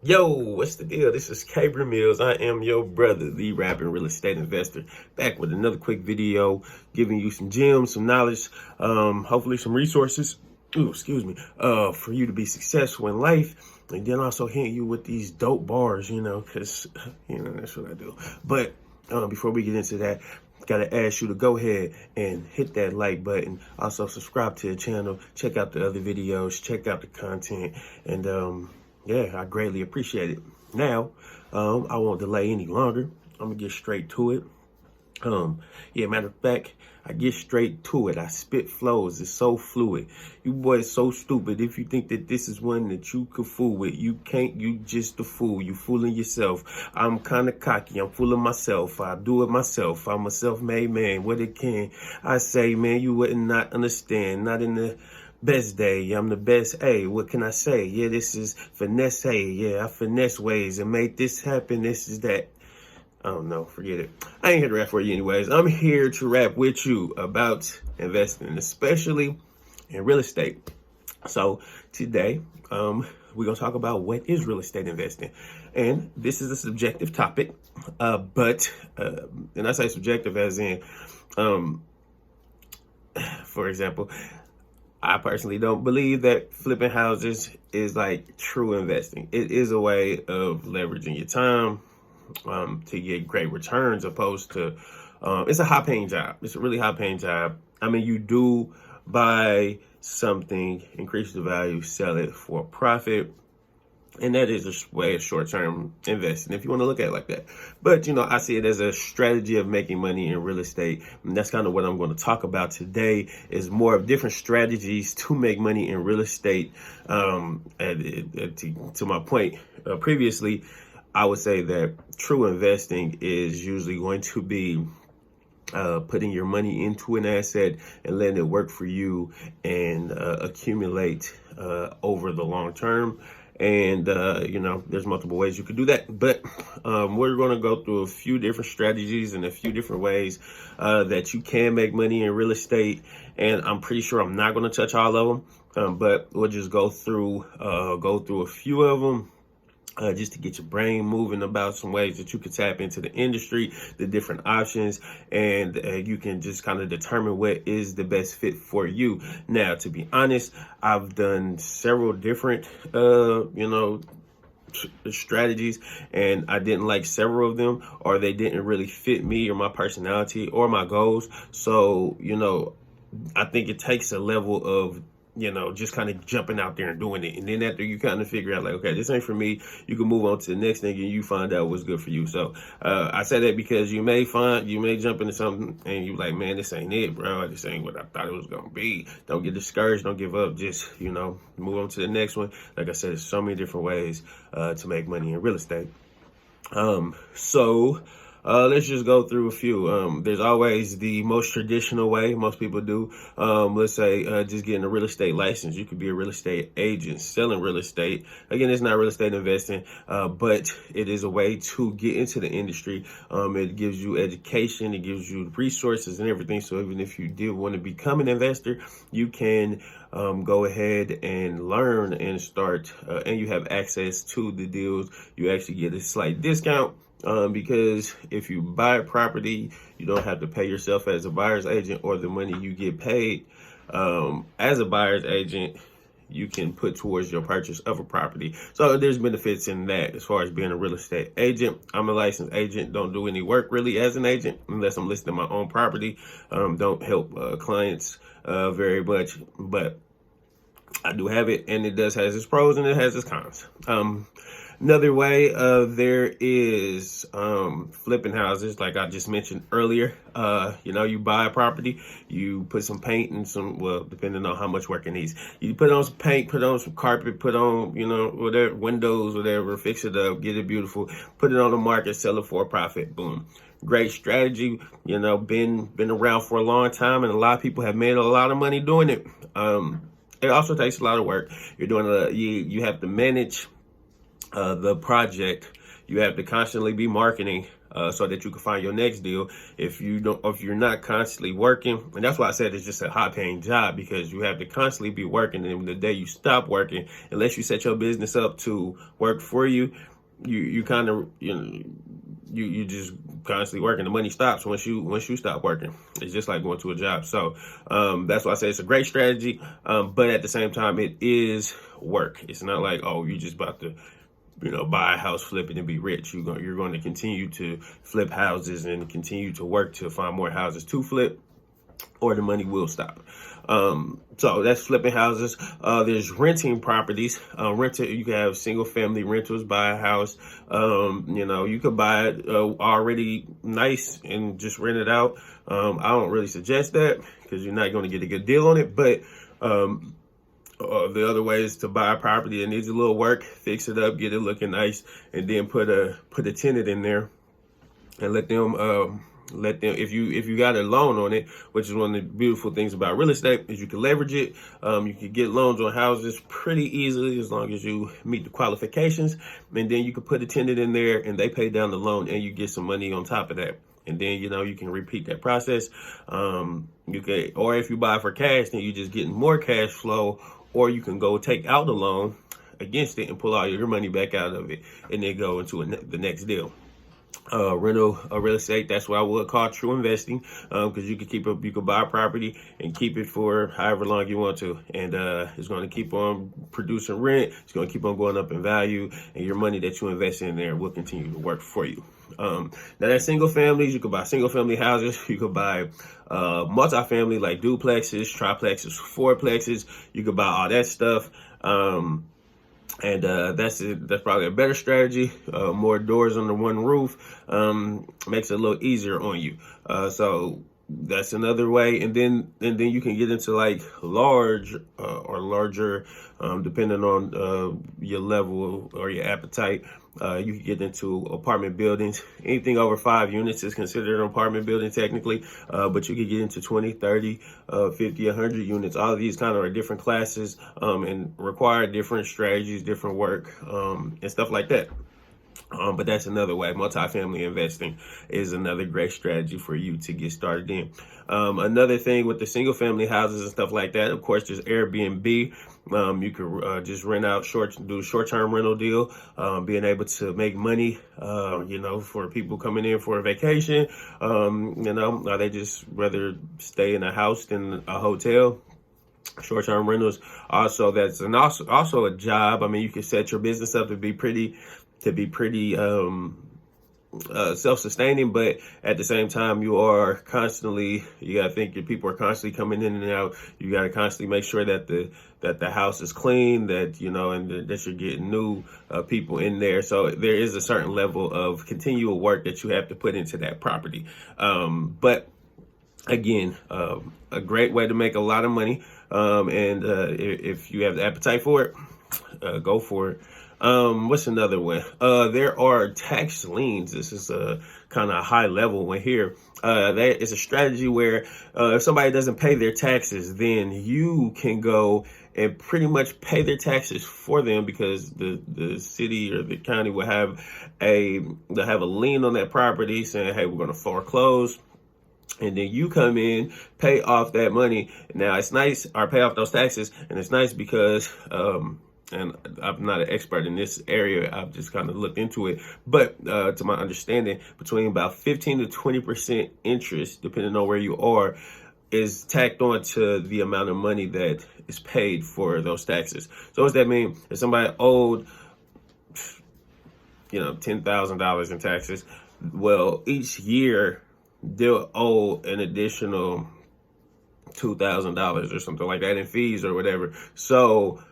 Yo, what's the deal? This is Cabrin Mills. I am your brother, the rapping real estate investor, back with another quick video, giving you some gems, some knowledge, hopefully some resources. Excuse me, for you to be successful in life, and then also hitting you with these dope bars, because that's what I do. But before we get into that, gotta ask you to go ahead and hit that like button. Also subscribe to the channel, check out the other videos, check out the content, and yeah, I greatly appreciate it. Now, I won't delay any longer. I'm gonna get straight to it. Yeah, matter of fact, I get straight to it. I spit flows. It's so fluid. You boys so stupid. If you think that this is one that you could fool with, you can't. You just a fool. You fooling yourself. I'm kind of cocky. I'm fooling myself. I do it myself. I'm a self-made man. What it can. I say, man, you wouldn't not understand. Not in the best day. I'm the best. Hey, what can I say? Yeah, this is finesse. Hey, yeah, I finesse ways and make this happen. This is that. I don't know. Forget it. I ain't here to rap for you anyways. I'm here to rap with you about investing, especially in real estate. So today, we're going to talk about what is real estate investing. And this is a subjective topic, but and I say subjective as in, for example, I personally don't believe that flipping houses is like true investing. It is a way of leveraging your time to get great returns, opposed to it's a high paying job. It's a really high paying job. I mean, you do buy something, increase the value, sell it for a profit. And that is a way of short-term investing, if you want to look at it like that. But, I see it as a strategy of making money in real estate. And that's kind of what I'm going to talk about today, is more of different strategies to make money in real estate. To my point previously, I would say that true investing is usually going to be putting your money into an asset and letting it work for you and accumulate over the long term. And, there's multiple ways you could do that. But we're going to go through a few different strategies and a few different ways that you can make money in real estate. And I'm pretty sure I'm not going to touch all of them, but we'll just go through a few of them. Just to get your brain moving about some ways that you can tap into the industry, the different options, and you can just kind of determine what is the best fit for you. Now, to be honest, I've done several different, strategies, and I didn't like several of them, or they didn't really fit me or my personality or my goals. So, I think it takes a level of just kind of jumping out there and doing it. And then after you kind of figure out like, okay, this ain't for me, you can move on to the next thing and you find out what's good for you. So I say that because you may jump into something and you like, man, this ain't it, bro. This ain't what I thought it was going to be. Don't get discouraged. Don't give up. Just, move on to the next one. Like I said, there's so many different ways to make money in real estate. Let's just go through a few. There's always the most traditional way most people do. Let's say just getting a real estate license. You could be a real estate agent selling real estate. Again, it's not real estate investing, but it is a way to get into the industry. It gives you education, it gives you resources and everything. So even if you did want to become an investor, you can go ahead and learn and start, and you have access to the deals. You actually get a slight discount. Because if you buy a property, you don't have to pay yourself as a buyer's agent, or the money you get paid as a buyer's agent, you can put towards your purchase of a property. So there's benefits in that as far as being a real estate agent. I'm a licensed agent, don't do any work really as an agent unless I'm listing my own property. Don't help clients very much, but I do have it, and it does has its pros and it has its cons. Another way there is flipping houses, like I just mentioned earlier. You buy a property, you put some paint and depending on how much work it needs. You put on some paint, put on some carpet, put on, whatever, windows, whatever, fix it up, get it beautiful, put it on the market, sell it for a profit, boom. Great strategy, been around for a long time, and a lot of people have made a lot of money doing it. It also takes a lot of work. You're doing you have to manage the project. You have to constantly be marketing so that you can find your next deal. If you're not constantly working, and that's why I said it's just a high paying job, because you have to constantly be working. And the day you stop working, unless you set your business up to work for you, you kind of, you just constantly working. The money stops once you stop working. It's just like going to a job. So that's why I say it's a great strategy, but at the same time, it is work. It's not like, oh, you just about to buy a house, flip it, and be rich. You're going to continue to flip houses and continue to work to find more houses to flip, or the money will stop. So that's flipping houses. There's renting properties. You can have single family rentals, buy a house. You could buy it already nice and just rent it out. I don't really suggest that, because you're not going to get a good deal on it. But the other way is to buy a property that needs a little work, fix it up, get it looking nice, and then put a tenant in there and let them if you got a loan on it, which is one of the beautiful things about real estate, is you can leverage it. You can get loans on houses pretty easily as long as you meet the qualifications, and then you can put a tenant in there and they pay down the loan and you get some money on top of that. And then you can repeat that process. Or if you buy for cash, then you just getting more cash flow. Or you can go take out a loan against it and pull all your money back out of it, and then go into the next deal. Rental real estate, that's what I would call true investing, because you could buy a property and keep it for however long you want to, and it's going to keep on producing rent. It's going to keep on going up in value, and your money that you invest in there will continue to work for you. Now that's single families. You could buy single family houses. You could buy multifamily, like duplexes, triplexes, fourplexes. You could buy all that stuff. And that's probably a better strategy. More doors under one roof makes it a little easier on you. So that's another way. And then you can get into like large or larger, depending on your level or your appetite. You can get into apartment buildings. Anything over 5 units is considered an apartment building technically, but you can get into 20, 30, 50, 100 units. All of these kind of are different classes and require different strategies, different work, and stuff like that. But that's another way. Multifamily investing is another great strategy for you to get started in. Another thing with the single family houses and stuff like that, of course, there's Airbnb. You can just rent out do a short-term rental deal, being able to make money, for people coming in for a vacation. They just rather stay in a house than a hotel. Short-term rentals, also also a job. I mean, you can set your business up to be pretty self-sustaining, but at the same time, you gotta think your people are constantly coming in and out. You gotta constantly make sure that the house is clean, that that you're getting new people in there. So there is a certain level of continual work that you have to put into that property. But again, a great way to make a lot of money. And if you have the appetite for it, go for it. What's another one? There are tax liens. This is a kind of high level one here. That is a strategy where if somebody doesn't pay their taxes, then you can go and pretty much pay their taxes for them, because the city or the county will have a lien on that property saying, hey, we're going to foreclose. And then you come in, pay off that money. Now it's nice, or pay off those taxes. And it's nice because, and I'm not an expert in this area, I've just kind of looked into it. But to my understanding, between about 15 to 20% interest, depending on where you are, is tacked on to the amount of money that is paid for those taxes. So what does that mean? If somebody owed, $10,000 in taxes, well, each year they'll owe an additional $2,000 or something like that in fees or whatever. So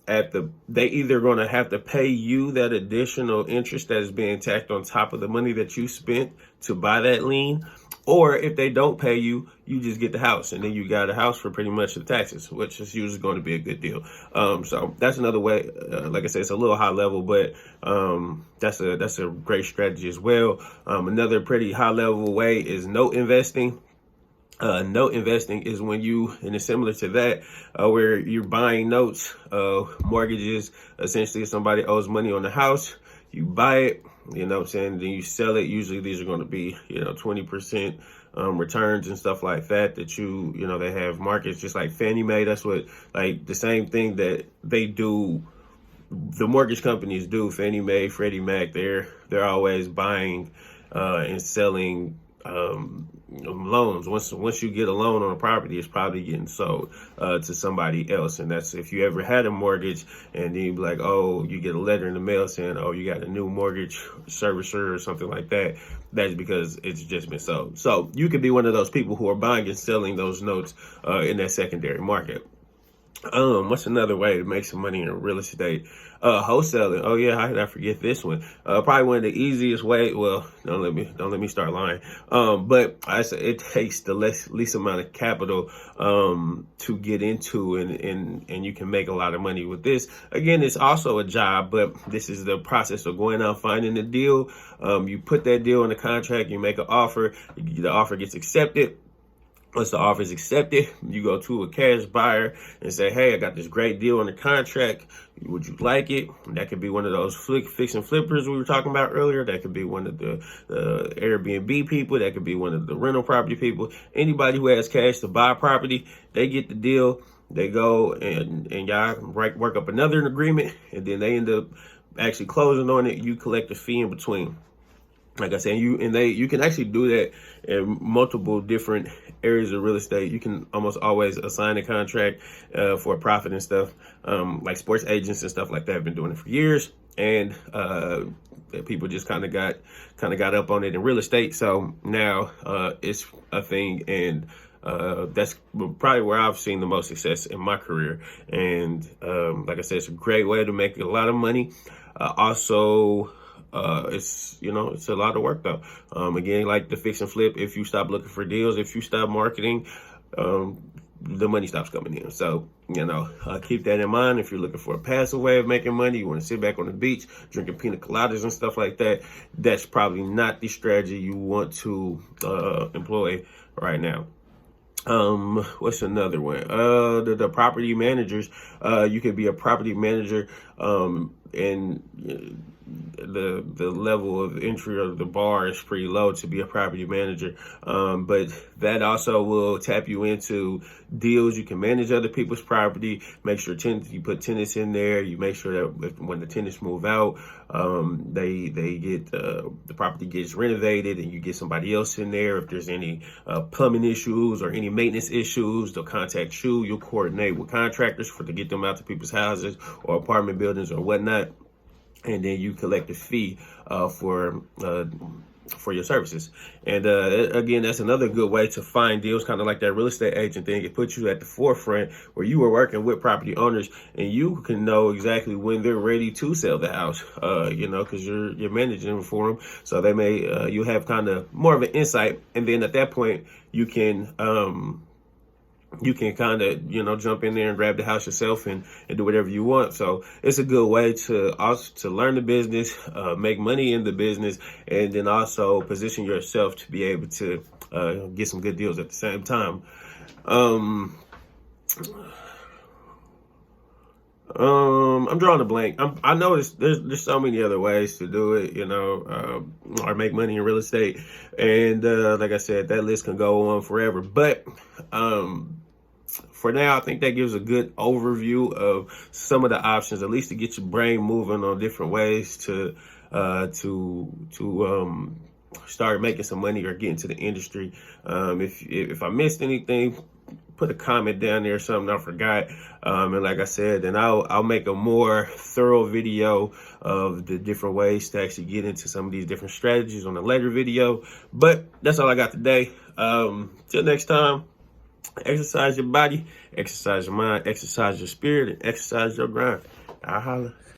they either going to have to pay you that additional interest that is being tacked on top of the money that you spent to buy that lien, or if they don't pay you, you just get the house, and then you got a house for pretty much the taxes, which is usually going to be a good deal. So that's another way. Like I said, it's a little high level, but that's a great strategy as well. Another pretty high level way is note investing. Note investing is when and it's similar to that, where you're buying notes, mortgages. Essentially, if somebody owes money on the house, you buy it, You know what I'm saying? Then you sell it. Usually these are going to be, 20% returns and stuff like that, they have markets just like Fannie Mae. That's what, like the same thing that they do, the mortgage companies do. Fannie Mae, Freddie Mac, they're always buying and selling loans. Once you get a loan on a property, it's probably getting sold to somebody else. And that's if you ever had a mortgage and then you be like, oh, you get a letter in the mail saying, oh, you got a new mortgage servicer or something like that. That's because it's just been sold. So you could be one of those people who are buying and selling those notes in that secondary market. What's another way to make some money in real estate? Wholesaling. Oh yeah, how did I forget this one? Probably one of the easiest way. Well, don't let me start lying. But I say it takes the least amount of capital to get into, and you can make a lot of money with this. Again, it's also a job, but this is the process of going out finding a deal. You put that deal in the contract, you make an offer, the offer gets accepted. Once the offer is accepted, you go to a cash buyer and say, hey, I got this great deal on the contract. Would you like it? That could be one of those fix and flippers we were talking about earlier. That could be one of the Airbnb people. That could be one of the rental property people. Anybody who has cash to buy property, they get the deal. They go and y'all work up another agreement, and then they end up actually closing on it. You collect a fee in between. Like I said, you can actually do that in multiple different areas of real estate. You can almost always assign a contract for a profit and stuff. Like sports agents and stuff like that have been doing it for years, and people just kind of got up on it in real estate. So now it's a thing, and that's probably where I've seen the most success in my career. And like I said, it's a great way to make a lot of money. It's a lot of work though. Again, like the fix and flip, if you stop looking for deals, if you stop marketing, the money stops coming in. So, keep that in mind. If you're looking for a passive way of making money, you want to sit back on the beach, drinking pina coladas and stuff like that, that's probably not the strategy you want to employ right now. What's another one? The property managers. You could be a property manager, and the level of entry of the bar is pretty low to be a property manager. But that also will tap you into deals. You can manage other people's property, make sure you put tenants in there. You make sure that when the tenants move out, they get the property gets renovated, and you get somebody else in there. If there's any plumbing issues or any maintenance issues, they'll contact you. You'll coordinate with contractors to get them out to people's houses or apartment buildings or whatnot. And then you collect a fee for your services. And again, that's another good way to find deals, kind of like that real estate agent thing. It puts you at the forefront where you are working with property owners, and you can know exactly when they're ready to sell the house, because you're managing them for them. So they may you have kind of more of an insight, and then at that point you can kind of, jump in there and grab the house yourself and do whatever you want. So it's a good way to learn the business, make money in the business, and then also position yourself to be able to get some good deals at the same time. I'm drawing a blank. I noticed there's so many other ways to do it, or make money in real estate. And like I said, that list can go on forever. But for now, I think that gives a good overview of some of the options, at least to get your brain moving on different ways to start making some money or get into the industry. If I missed anything, put a comment down there, something I forgot. And like I said, then I'll make a more thorough video of the different ways to actually get into some of these different strategies on a later video. But that's all I got today. Till next time, exercise your body, exercise your mind, exercise your spirit, and exercise your grind. I'll holla.